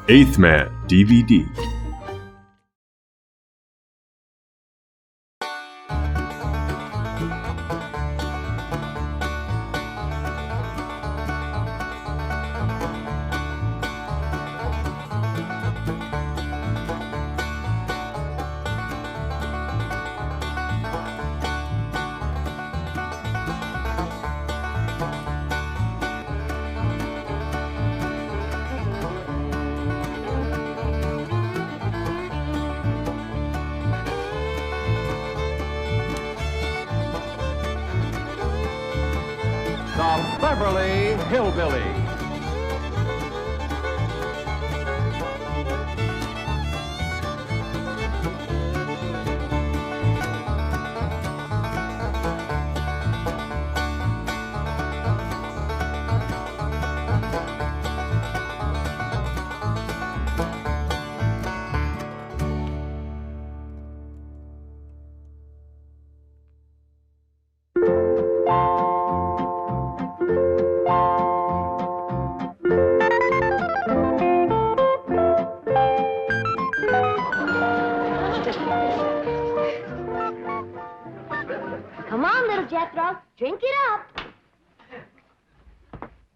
Eighth Man DVD. The Beverly Hillbillies. Come on, little Jethro. Drink it up.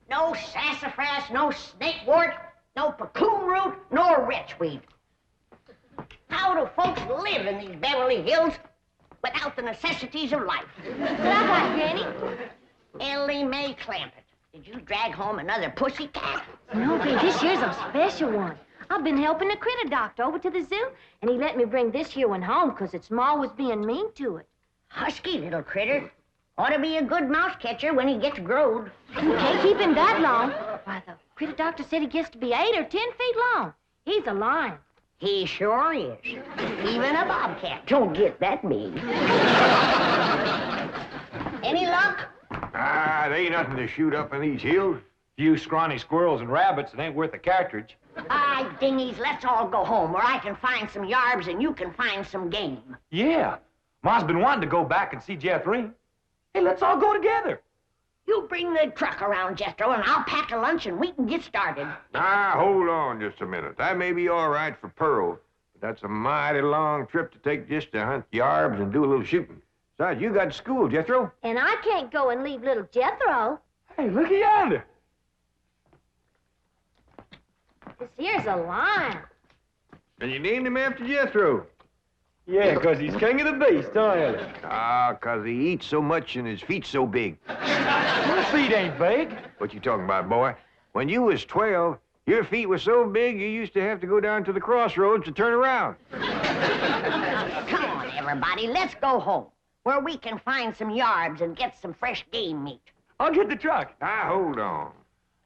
No sassafras, no snakewort, no cocoon root, nor wretchweed. How do folks live in these Beverly Hills without the necessities of life? What I got, Granny? Elly May Clampett. Did you drag home another pussy cat? No, babe, this year's a special one. I've been helping the critter doctor over to the zoo, and he let me bring this here one home because its ma was being mean to it. Husky little critter. Ought to be a good mouse catcher when he gets growed. You can't keep him that long. Why, the critter doctor said he gets to be 8 or 10 feet long. He's a lion. He sure is. Even a bobcat don't get that big. Any luck? There ain't nothing to shoot up in these hills. Few scrawny squirrels and rabbits, it ain't worth a cartridge. Aye, dingies, let's all go home where I can find some yarbs and you can find some game. Yeah. Ma's been wanting to go back and see Jethrine. Hey, let's all go together. You bring the truck around, Jethro, and I'll pack a lunch and we can get started. Hold on just a minute. That may be all right for Pearl, but that's a mighty long trip to take just to hunt yarbs and do a little shooting. Besides, you got school, Jethro. And I can't go and leave little Jethro. Hey, look yonder. This here's a lion. And you named him after Jethro. Yeah, 'cause he's king of the beast, huh, Elly? 'Cause he eats so much and his feet so big. Your feet ain't big. What you talking about, boy? When you was 12, your feet were so big you used to have to go down to the crossroads to turn around. Come on, everybody, let's go home, where we can find some yarbs and get some fresh game meat. I'll get the truck. Hold on.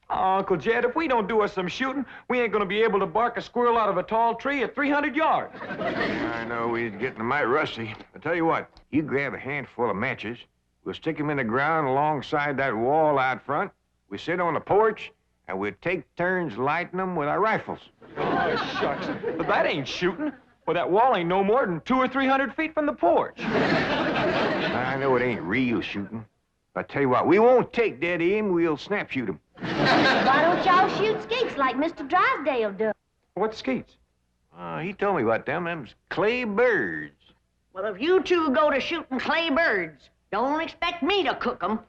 Oh, Uncle Jed, if we don't do us some shooting, we ain't gonna be able to bark a squirrel out of a tall tree at 300 yards. I know we's getting mighty rusty. I tell you what, you grab a handful of matches, we'll stick them in the ground alongside that wall out front, we sit on the porch, and we'll take turns lighting them with our rifles. Oh, shucks. But that ain't shooting. Well, that wall ain't no more than 200 or 300 feet from the porch. I know it ain't real shooting. But I tell you what, we won't take dead aim, we'll snap shoot them. Why don't y'all shoot skeets like Mr. Drysdale does? What's skeets? He told me about them. Them's clay birds. Well, if you two go to shooting clay birds, don't expect me to cook them.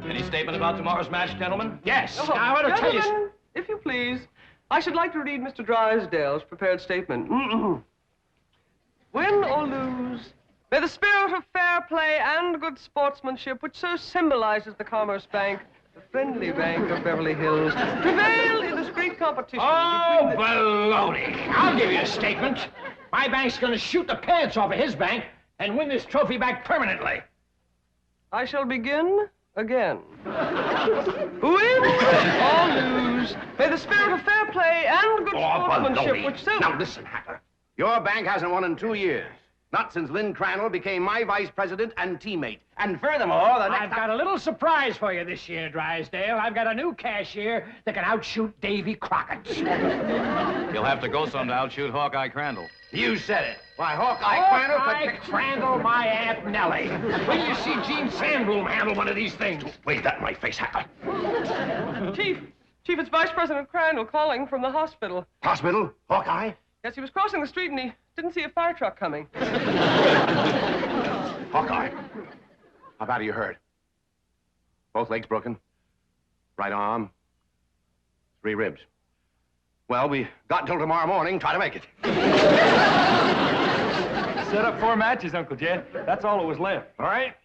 Any statement about tomorrow's match, gentlemen? Yes. Now, I want to tell you... Gentlemen, if you please, I should like to read Mr. Drysdale's prepared statement. Win or lose, may the spirit of fair play and good sportsmanship, which so symbolizes the Commerce Bank, the friendly bank of Beverly Hills, prevail in this great competition. Oh, baloney. I'll give you a statement. My bank's going to shoot the pants off of his bank and win this trophy back permanently. I shall begin again. Win or lose, may the spirit of fair play and good sportsmanship, which so... Now, listen, Hatter. Your bank hasn't won in 2 years. Not since Lynn Crandall became my vice president and teammate. And furthermore, I've got a little surprise for you this year, Drysdale. I've got a new cashier that can outshoot Davy Crockett. You'll have to go some to outshoot Hawkeye Crandall. You said it. Why, Hawkeye Crandall Hawkeye Crandall, my Aunt Nellie. When you see Gene Sandbloom handle one of these things. Wave that in my face, Hacker. Chief, it's Vice President Crandall calling from the hospital. Hospital? Hawkeye? Yes, he was crossing the street and he didn't see a fire truck coming. Hawkeye. How bad are you hurt? Both legs broken? Right arm? 3 ribs. Well, we got until tomorrow morning. Try to make it. Set up 4 matches, Uncle Jed. That's all that was left. All right?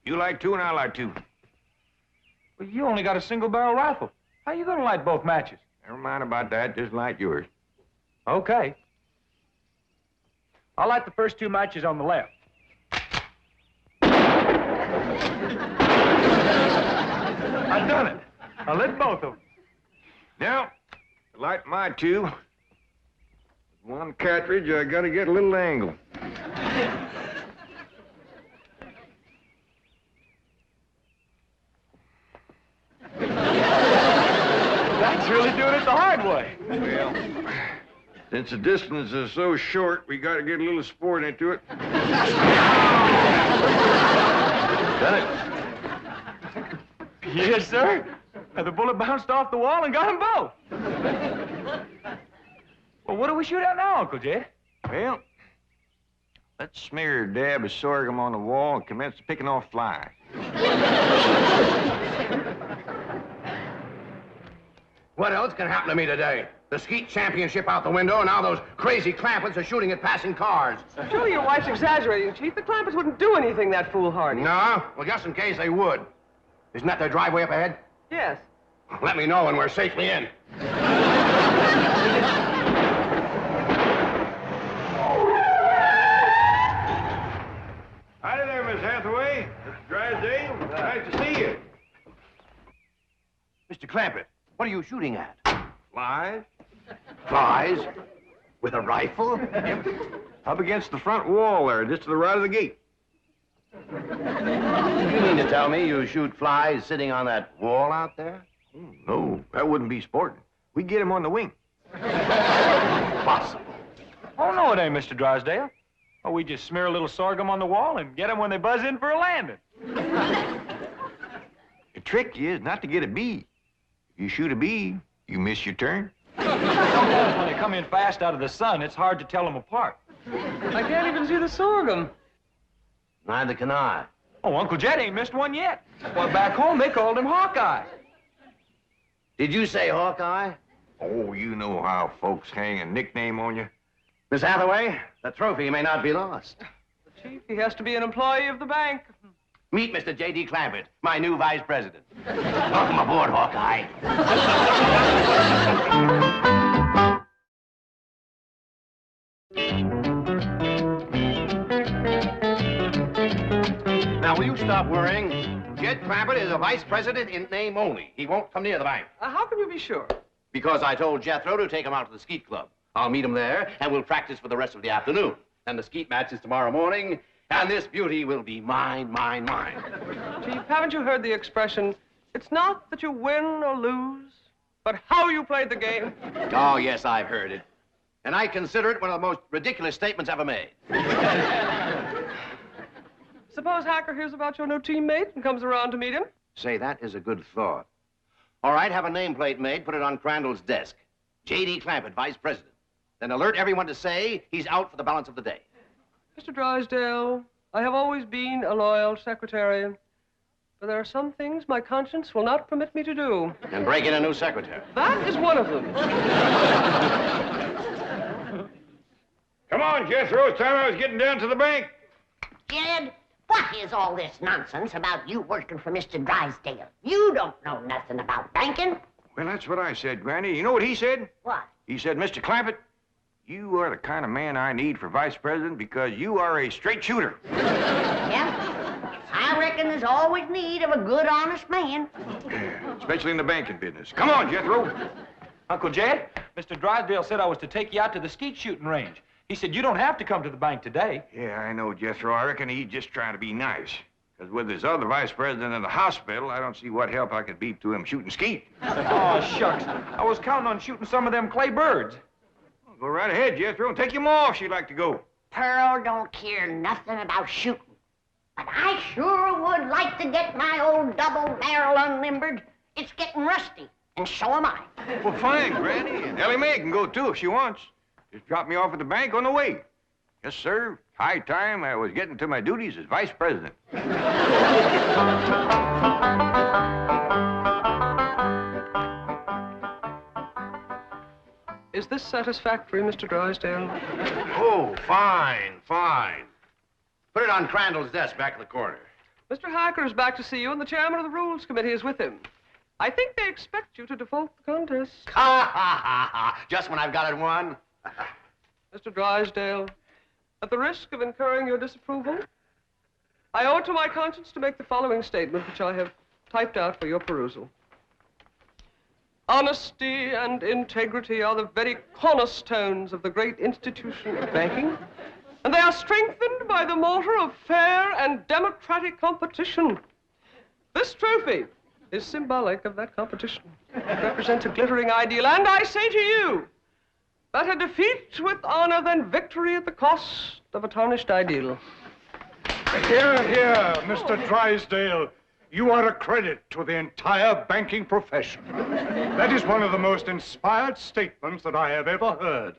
You like 2 and I like 2. Well, you only got a single-barrel rifle. How you gonna light both matches? Never mind about that. Just light yours. Okay. I'll light the first 2 matches on the left. I've done it. I lit both of them. Now, to light my 2. With 1 cartridge, I gotta get a little angle. That's really doing it the hard way. Well, since the distance is so short, we gotta get a little sport into it. Done it. Yes, sir. The bullet bounced off the wall and got them both. Well, what do we shoot at now, Uncle Jed? Well, let's smear a dab of sorghum on the wall and commence picking off flies. What else can happen to me today? The skeet championship out the window, and now those crazy Clampetts are shooting at passing cars. Surely your wife's exaggerating, Chief. The Clampetts wouldn't do anything that foolhardy. No? Well, just in case they would. Isn't that their driveway up ahead? Yes. Let me know when we're safely in. Hi there, Miss Hathaway. Mr. Drysdale. Nice to see you. Mr. Clampett, what are you shooting at? Flies? Flies? With a rifle? Up against the front wall there, just to the right of the gate. You mean to tell me you shoot flies sitting on that wall out there? Oh, no, that wouldn't be sporting. We get him on the wing. Possible. Oh, no, it ain't, Mr. Drysdale. Oh, we just smear a little sorghum on the wall and get them when they buzz in for a landing. The trick is not to get a bee. If you shoot a bee, you miss your turn. Sometimes when they come in fast out of the sun, it's hard to tell them apart. I can't even see the sorghum. Neither can I. Oh, Uncle Jed ain't missed one yet. Well, back home, they called him Hawkeye. Did you say Hawkeye? Oh, you know how folks hang a nickname on you. Miss Hathaway, the trophy may not be lost. Chief, he has to be an employee of the bank. Meet Mr. J.D. Clampett, my new vice president. Welcome aboard, Hawkeye. Now, will you stop worrying? Jed Clampett is a vice president in name only. He won't come near the bank. How can you be sure? Because I told Jethro to take him out to the skeet club. I'll meet him there, and we'll practice for the rest of the afternoon. And the skeet match is tomorrow morning, and this beauty will be mine, mine, mine. Chief, haven't you heard the expression, it's not that you win or lose, but how you played the game? Oh, yes, I've heard it. And I consider it one of the most ridiculous statements ever made. Suppose Hacker hears about your new teammate and comes around to meet him? Say, that is a good thought. All right, have a nameplate made, put it on Crandall's desk. J.D. Clampett, vice president. Then alert everyone to say he's out for the balance of the day. Mr. Drysdale, I have always been a loyal secretary, but there are some things my conscience will not permit me to do. And break in a new secretary. That is one of them. Come on, Jethro. It's time I was getting down to the bank. Jed, what is all this nonsense about you working for Mr. Drysdale? You don't know nothing about banking. Well, that's what I said, Granny. You know what he said? What? He said, Mr. Clampett, you are the kind of man I need for vice president because you are a straight shooter. Yeah? I reckon there's always need of a good, honest man. Especially in the banking business. Come on, Jethro. Uncle Jed, Mr. Drysdale said I was to take you out to the skeet shooting range. He said you don't have to come to the bank today. Yeah, I know, Jethro. I reckon he's just trying to be nice. Because with his other vice president in the hospital, I don't see what help I could be to him shooting skeet. Oh, shucks. I was counting on shooting some of them clay birds. Well, go right ahead, Jethro, and take him off if you'd like to go. Pearl don't care nothing about shooting. But I sure would like to get my old double barrel unlimbered. It's getting rusty, and so am I. Well, fine, Granny. And Elly Mae can go, too, if she wants. Just drop me off at the bank on the way. Yes, sir. High time I was getting to my duties as vice president. Is this satisfactory, Mr. Drysdale? Oh, fine, fine. Put it on Crandall's desk back in the corner. Mr. Hacker is back to see you, and the chairman of the Rules Committee is with him. I think they expect you to default the contest. Ha, ha, ha, ha. Just when I've got it won. Mr. Drysdale, at the risk of incurring your disapproval, I owe it to my conscience to make the following statement, which I have typed out for your perusal. Honesty and integrity are the very cornerstones of the great institution of banking, and they are strengthened by the mortar of fair and democratic competition. This trophy is symbolic of that competition. It represents a glittering ideal, and I say to you, better defeat with honor than victory at the cost of a tarnished ideal. Here, here, Mr. Drysdale. You are a credit to the entire banking profession. That is one of the most inspired statements that I have ever heard.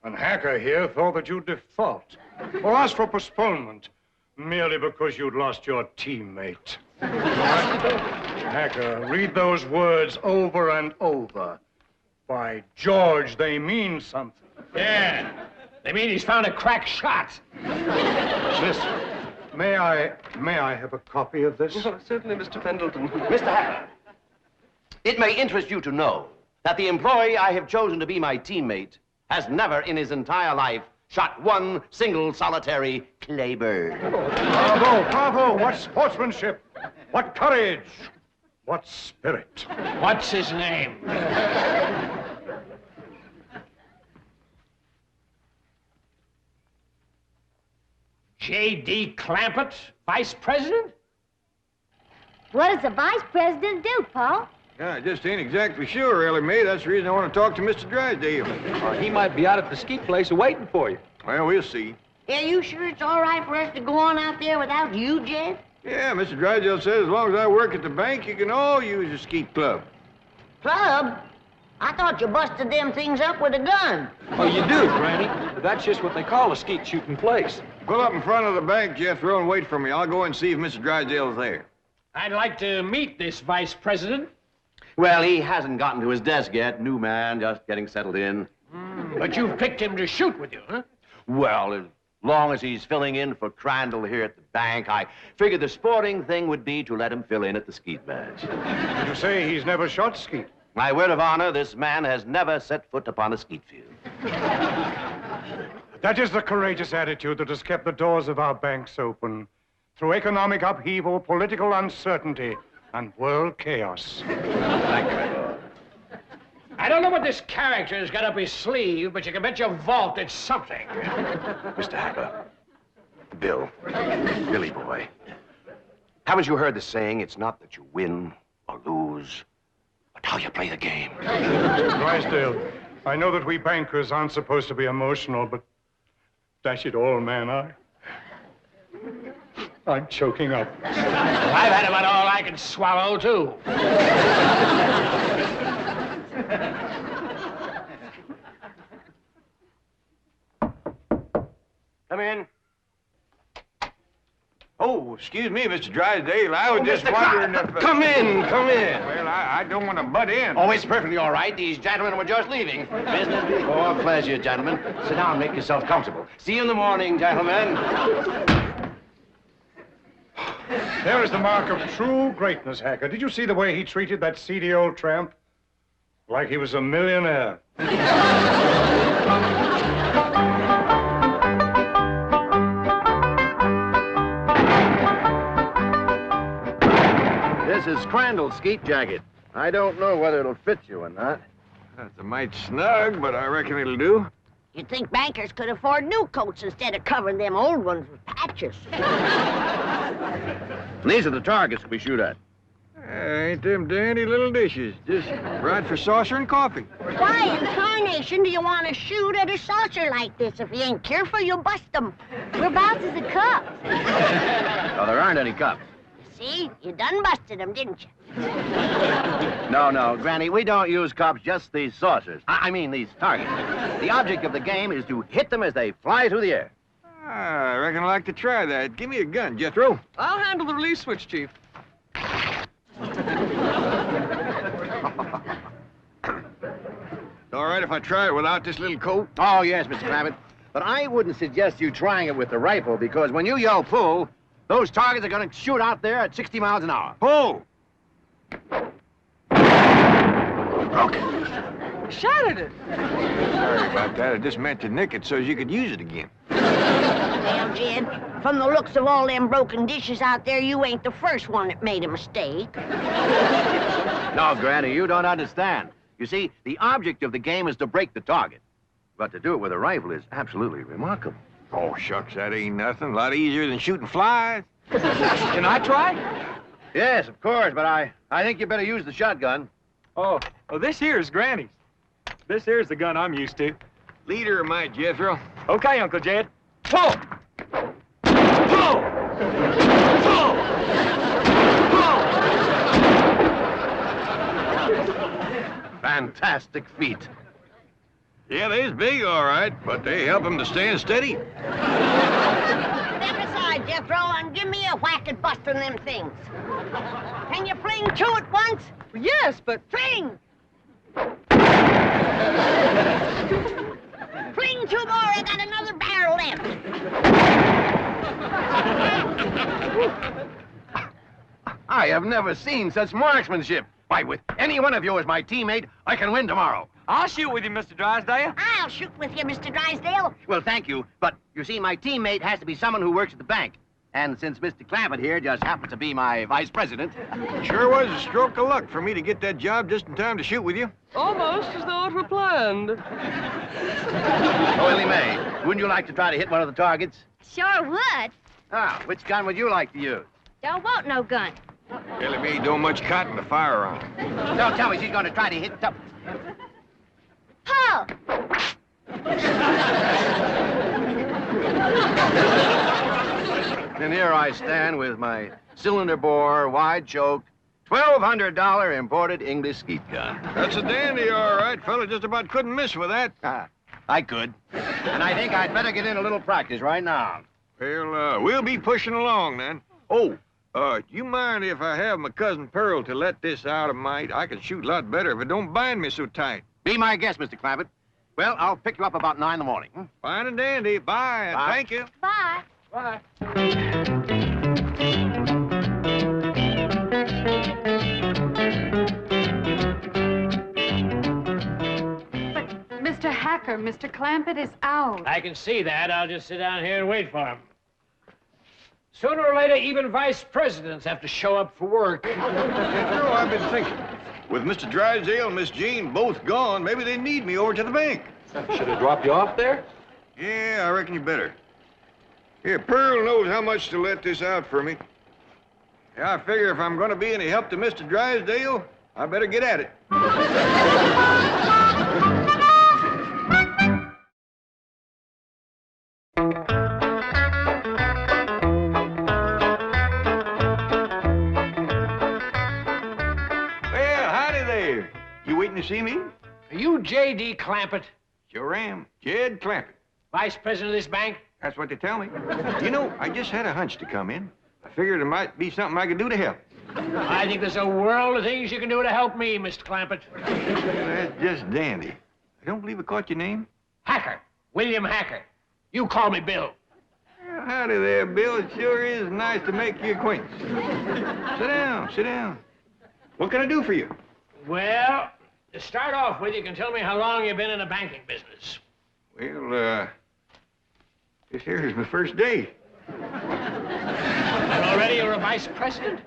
And Hacker here thought that you'd default or ask for postponement merely because you'd lost your teammate. Hacker, read those words over and over. By George, they mean something. Yeah. They mean he's found a crack shot. Listen, may I have a copy of this? Oh, certainly, Mr. Pendleton. Mr. Hacker, it may interest you to know that the employee I have chosen to be my teammate has never in his entire life shot one single solitary clay bird. Bravo, bravo! What sportsmanship! What courage! What spirit! What's his name? J.D. Clampett, vice president? What does the vice president do, Paul? Yeah, I just ain't exactly sure, Elly Mae. That's the reason I want to talk to Mr. Drysdale. He might be out at the skeet place waiting for you. Well, we'll see. Are you sure it's all right for us to go on out there without you, Jed? Yeah, Mr. Drysdale says as long as I work at the bank, you can all use the skeet club. Club? I thought you busted them things up with a gun. Oh, you do, Granny. But that's just what they call a skeet shooting place. Pull up in front of the bank, Jethro, and wait for me. I'll go and see if Mr. Drysdale's there. I'd like to meet this vice president. Well, he hasn't gotten to his desk yet. New man, just getting settled in. But you've picked him to shoot with you, huh? Well, as long as he's filling in for Crandall here at the bank, I figured the sporting thing would be to let him fill in at the skeet match. You say he's never shot skeet? My word of honor, this man has never set foot upon a skeet field. That is the courageous attitude that has kept the doors of our banks open through economic upheaval, political uncertainty, and world chaos. Thank you. I don't know what this character's got up his sleeve, but you can bet your vault it's something. Mr. Hacker, Bill, Billy boy, haven't you heard the saying, it's not that you win or lose, but how you play the game? Mr. Drysdale, I know that we bankers aren't supposed to be emotional, but dash it all, man, I'm choking up. Well, I've had about all I can swallow, too. Come in. Oh, excuse me, Mr. Drysdale. I was just Mr. wondering Clark, if... come in, come in. Well, I don't want to butt in. Oh, it's perfectly all right. These gentlemen were just leaving. Business before pleasure, gentlemen. Sit down, make yourself comfortable. See you in the morning, gentlemen. There is the mark of true greatness, Hacker. Did you see the way he treated that seedy old tramp? Like he was a millionaire. This is Crandall's skeet jacket. I don't know whether it'll fit you or not. That's a mite snug, but I reckon it'll do. You'd think bankers could afford new coats instead of covering them old ones with patches. These are the targets we shoot at. Ain't them dandy little dishes. Just right for saucer and coffee. Why in tarnation do you want to shoot at a saucer like this? If you ain't careful, you'll bust them. Whereabouts is the cup? Oh, there aren't any cups. See? You done busted them, didn't you? No, Granny, we don't use cups, just these saucers. I mean these targets. The object of the game is to hit them as they fly through the air. I reckon I'd like to try that. Give me a gun, Jethro. I'll handle the release switch, Chief. All right if I try it without this little coat? Oh, yes, Mr. Clampett. But I wouldn't suggest you trying it with the rifle, because when you yell pull, those targets are going to shoot out there at 60 miles an hour. Pull! Broke it. Shattered it. Sorry about that. I just meant to nick it so you could use it again. Well, Jed, from the looks of all them broken dishes out there, you ain't the first one that made a mistake. No, Granny, you don't understand. You see, the object of the game is to break the target. But to do it with a rifle is absolutely remarkable. Oh, shucks, that ain't nothing. A lot easier than shooting flies. Can I try? Yes, of course, but I think you better use the shotgun. Oh, this here's Granny's. This here's the gun I'm used to. Leader of my Jethro. Okay, Uncle Jed. Pull! Pull! Pull! Pull! Fantastic feat. Yeah, they's big, all right, but they help them to stand steady. Step aside, Jethro, and give me a whack at busting them things. Can you fling two at once? Yes, but... Fling! Fling two more, I got another barrel left. I have never seen such marksmanship. Why, with any one of you as my teammate, I can win tomorrow. I'll shoot with you, Mr. Drysdale. I'll shoot with you, Mr. Drysdale. Well, thank you, but you see, my teammate has to be someone who works at the bank. And since Mr. Clampett here just happens to be my vice president... Sure was a stroke of luck for me to get that job just in time to shoot with you. Almost as though it were planned. Oh, Elly May, wouldn't you like to try to hit one of the targets? Sure would. Ah, which gun would you like to use? Don't want no gun. Elly May don't much cotton to fire on. Don't tell me she's going to try to hit... Pull! And here I stand with my cylinder bore, wide choke, $1,200 imported English skeet gun. That's a dandy, all right. Fella just about couldn't miss with that. I could. And I think I'd better get in a little practice right now. Well, we'll be pushing along then. Oh, do you mind if I have my cousin Pearl to let this out of mite? I can shoot a lot better if it don't bind me so tight. Be my guest, Mr. Clampett. Well, I'll pick you up about 9 in the morning. Fine and dandy. Bye, and Bye. thank you. Bye. Bye. Mr. Hacker, Mr. Clampett is out. I can see that. I'll just sit down here and wait for him. Sooner or later, even vice presidents have to show up for work. Jethro, I've been thinking. With Mr. Drysdale and Miss Jean both gone, maybe they need me over to the bank. Should I drop you off there? Yeah, I reckon you better. Here, Pearl knows how much to let this out for me. Yeah, I figure if I'm going to be any help to Mr. Drysdale, I better get at it. Well, howdy there. You waiting to see me? Are you J.D. Clampett, Sure am. Jed Clampett. vice president of this bank? That's what they tell me. You know, I just had a hunch to come in. I figured there might be something I could do to help. I think there's a world of things you can do to help me, Mr. Clampett. That's just dandy. I don't believe I caught your name. Hacker. William Hacker. You call me Bill. Well, howdy there, Bill. It sure is nice to make your acquaintance. Sit down, sit down. What can I do for you? Well, to start off with, you can tell me how long you've been in the banking business. Well, this here is my first day. And already you're a vice president?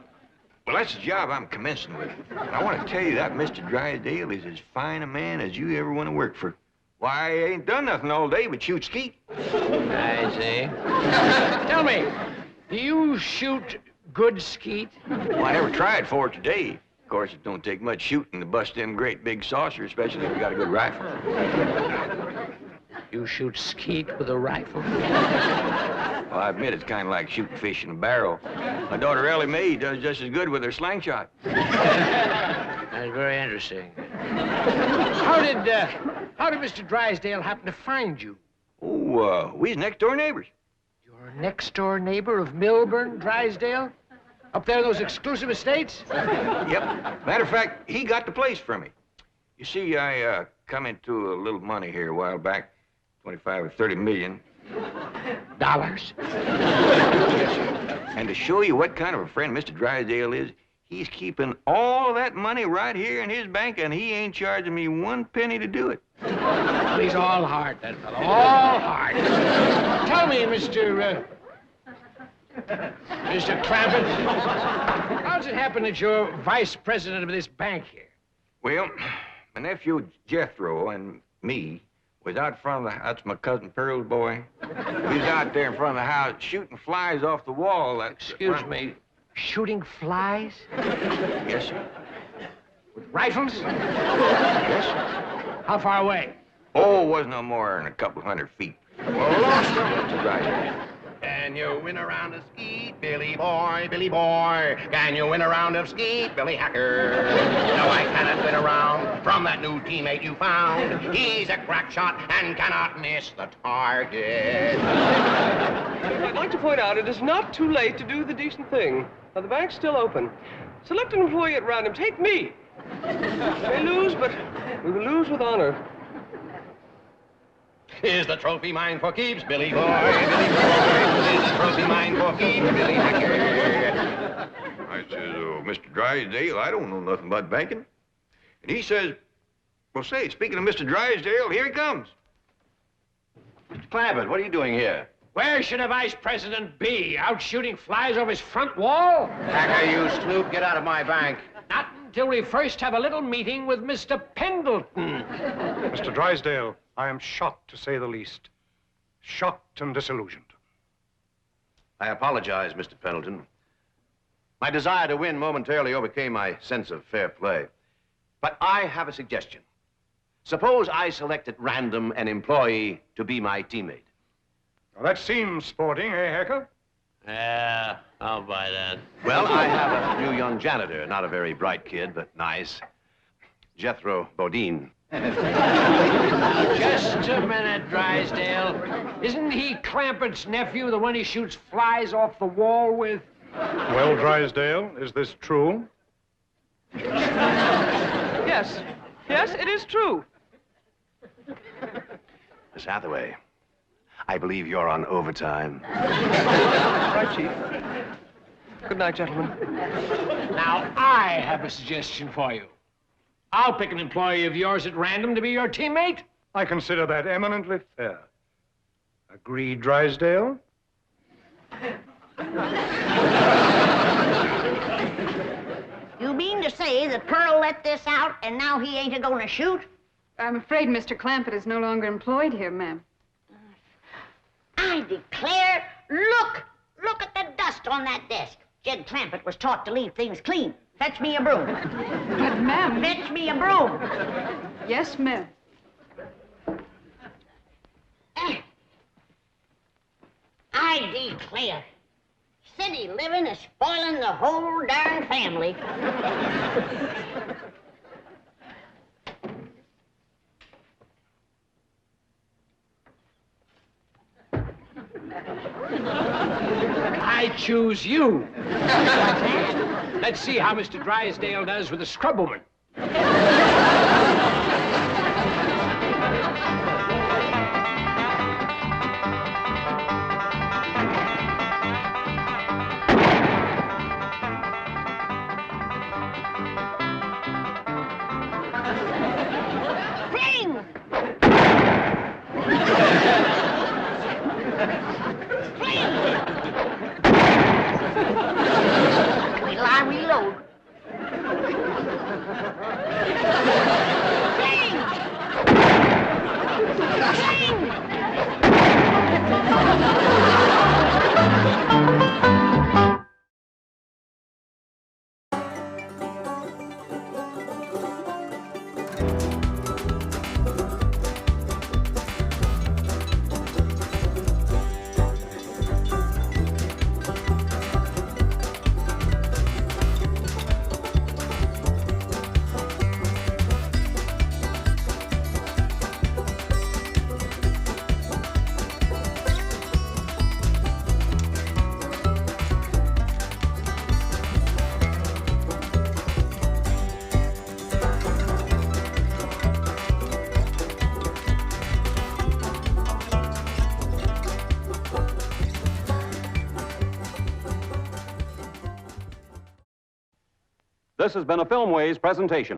Well, that's the job I'm commencing with. And I want to tell you that Mr. Drysdale is as fine a man as you ever want to work for. Why, I ain't done nothing all day but shoot skeet. I see. Tell me, do you shoot good skeet? Well, I never tried for it today. Of course, it don't take much shooting to bust them great big saucers, especially if you got a good rifle. You shoot skeet with a rifle? Well, I admit it's kind of like shooting fish in a barrel. My daughter Elly does just as good with her slingshot. That's very interesting. How did Mr. Drysdale happen to find you? Oh, we's next-door neighbors. Your next-door neighbor of Milburn, Drysdale? Up there in those exclusive estates? Yep. Matter of fact, he got the place from me. You see, I come into a little money here a while back, 25 or 30 million. Dollars? Yes, sir. And to show you what kind of a friend Mr. Drysdale is, he's keeping all that money right here in his bank, and he ain't charging me 1 penny to do it. Well, he's all heart, that fellow. All heart. Tell me, Mr. Clampett, how does it happen that you're vice president of this bank here? Well, my nephew Jethro and me was out front of the... That's my cousin Pearl's boy. We was out there in front of the house shooting flies off the wall. Excuse me, shooting flies? Yes, sir. With rifles? Yes, sir. How far away? Oh, it wasn't no more than a couple 100 feet. Well, lost him, Mr. Drysdale. Can you win a round of skeet, Billy boy, Billy boy? Can you win a round of skeet, Billy Hacker? No, I cannot win a round from that new teammate you found. He's a crack shot and cannot miss the target. I'd like to point out it is not too late to do the decent thing. Now, the bank's still open. Select an employee at random. Take me. We may lose, but we will lose with honor. Is the trophy mine for keeps, Billy boy, Billy boy? Is the trophy mine for keeps, Billy Hacker? I says, oh, Mr. Drysdale, I don't know nothing about banking. And he says, well, say, speaking of Mr. Drysdale, here he comes. Mr. Clampett, what are you doing here? Where should a vice president be? Out shooting flies off his front wall? Hacker, you snoop, get out of my bank. Not until we first have a little meeting with Mr. Pendleton. Mr. Drysdale, I am shocked, to say the least. Shocked and disillusioned. I apologize, Mr. Pendleton. My desire to win momentarily overcame my sense of fair play. But I have a suggestion. Suppose I select at random an employee to be my teammate. Well, that seems sporting, eh, Hacker? Yeah, I'll buy that. Well, I have a new young janitor. Not a very bright kid, but nice. Jethro Bodine. Just a minute, Drysdale. Isn't he Clampett's nephew, the one he shoots flies off the wall with? Well, Drysdale, is this true? Yes. Yes, it is true. Miss Hathaway, I believe you're on overtime. Right, Chief. Good night, gentlemen. Now, I have a suggestion for you. I'll pick an employee of yours at random to be your teammate. I consider that eminently fair. Agreed, Drysdale? You mean to say that Pearl let this out and now he ain't a-gonna shoot? I'm afraid Mr. Clampett is no longer employed here, ma'am. I declare, look at the dust on that desk. Jed Clampett was taught to leave things clean. Fetch me a broom. But, ma'am... Fetch me a broom. Yes, ma'am. I declare, city living is spoiling the whole darn family. I choose you. Let's see how Mr. Drysdale does with the scrubwoman. Fling! Wait till I reload. Fling! This has been a Filmways presentation.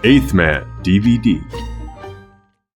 Eighth Man DVD.